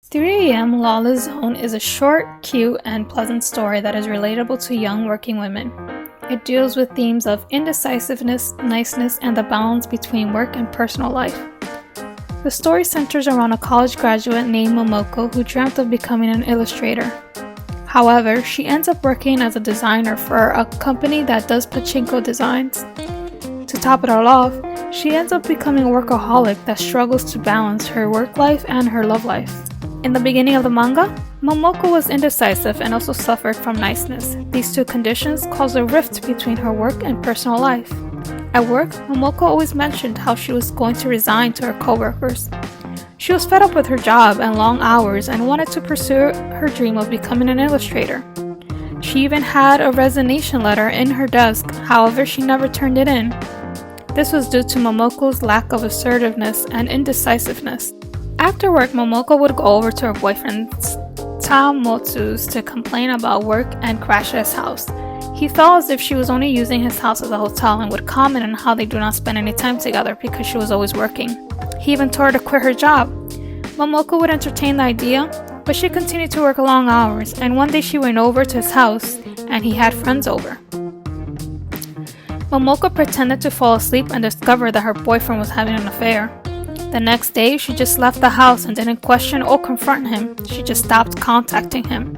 3 a.m. Lawless Zone is a short, cute, and pleasant story that is relatable to young working women. It deals with themes of indecisiveness, niceness, and the balance between work and personal life. The story centers around a college graduate named Momoko who dreamt of becoming an illustrator. However, she ends up working as a designer for a company that does pachinko designs. To top it all off, she ends up becoming a workaholic that struggles to balance her work life and her love life. In the beginning of the manga, Momoko was indecisive and also suffered from niceness. These two conditions caused a rift between her work and personal life. At work, Momoko always mentioned how she was going to resign to her coworkers. She was fed up with her job and long hours and wanted to pursue her dream of becoming an illustrator. She even had a resignation letter in her desk, however she never turned it in. This was due to Momoko's lack of assertiveness and indecisiveness. After work, Momoko would go over to her boyfriend's Tamotsu's to complain about work and crash at his house. He felt as if she was only using his house as a hotel and would comment on how they do not spend any time together because she was always working. He even told her to quit her job. Momoko would entertain the idea, but she continued to work long hours, and one day she went over to his house and he had friends over. Momoko pretended to fall asleep and discovered that her boyfriend was having an affair. The next day, she just left the house and didn't question or confront him. She just stopped contacting him.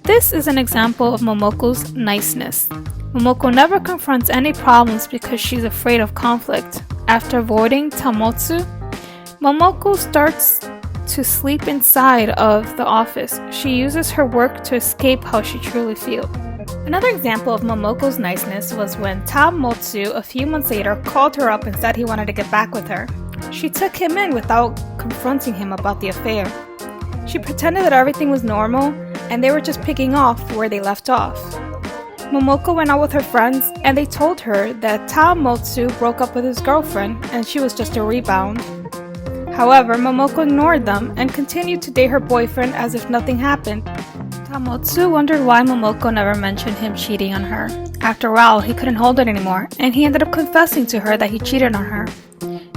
This is an example of Momoko's niceness. Momoko never confronts any problems because she's afraid of conflict. After avoiding Tamotsu, Momoko starts to sleep inside of the office. She uses her work to escape how she truly feels. Another example of Momoko's niceness was when Tamotsu a few months later called her up and said he wanted to get back with her. She took him in without confronting him about the affair. She pretended that everything was normal and they were just picking off where they left off. Momoko went out with her friends and they told her that Tamotsu broke up with his girlfriend and she was just a rebound. However, Momoko ignored them and continued to date her boyfriend as if nothing happened. Tamotsu wondered why Momoko never mentioned him cheating on her. After a while, he couldn't hold it anymore and he ended up confessing to her that he cheated on her.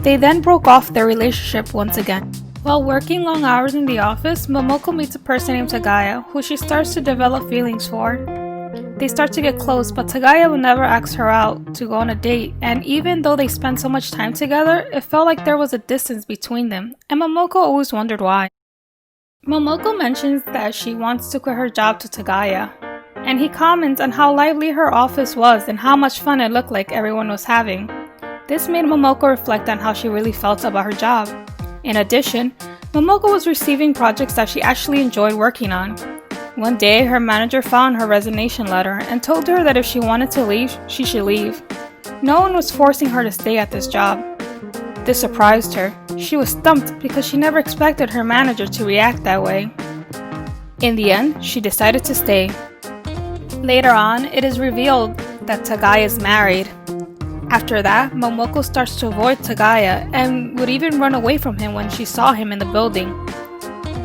They then broke off their relationship once again. While working long hours in the office, Momoko meets a person named Tagaya, who she starts to develop feelings for. They start to get close, but Tagaya will never ask her out to go on a date, and even though they spend so much time together, it felt like there was a distance between them, and Momoko always wondered why. Momoko mentions that she wants to quit her job to Tagaya, and he comments on how lively her office was and how much fun it looked like everyone was having. This made Momoko reflect on how she really felt about her job. In addition, Momoko was receiving projects that she actually enjoyed working on. One day, her manager found her resignation letter and told her that if she wanted to leave, she should leave. No one was forcing her to stay at this job. This surprised her. She was stumped because she never expected her manager to react that way. In the end, she decided to stay. Later on, it is revealed that Tagaya is married. After that, Momoko starts to avoid Tagaya and would even run away from him when she saw him in the building.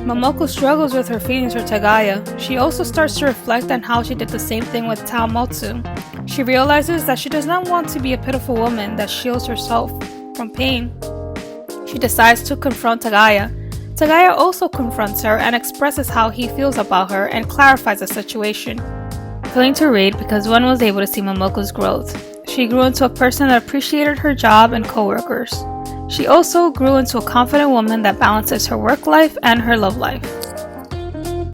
Momoko struggles with her feelings for Tagaya. She also starts to reflect on how she did the same thing with Tamotsu. She realizes that she does not want to be a pitiful woman that shields herself from pain. She decides to confront Tagaya. Tagaya also confronts her and expresses how he feels about her and clarifies the situation. Thrilling to read because one was able to see Momoko's growth. She grew into a person that appreciated her job and coworkers. She also grew into a confident woman that balances her work life and her love life.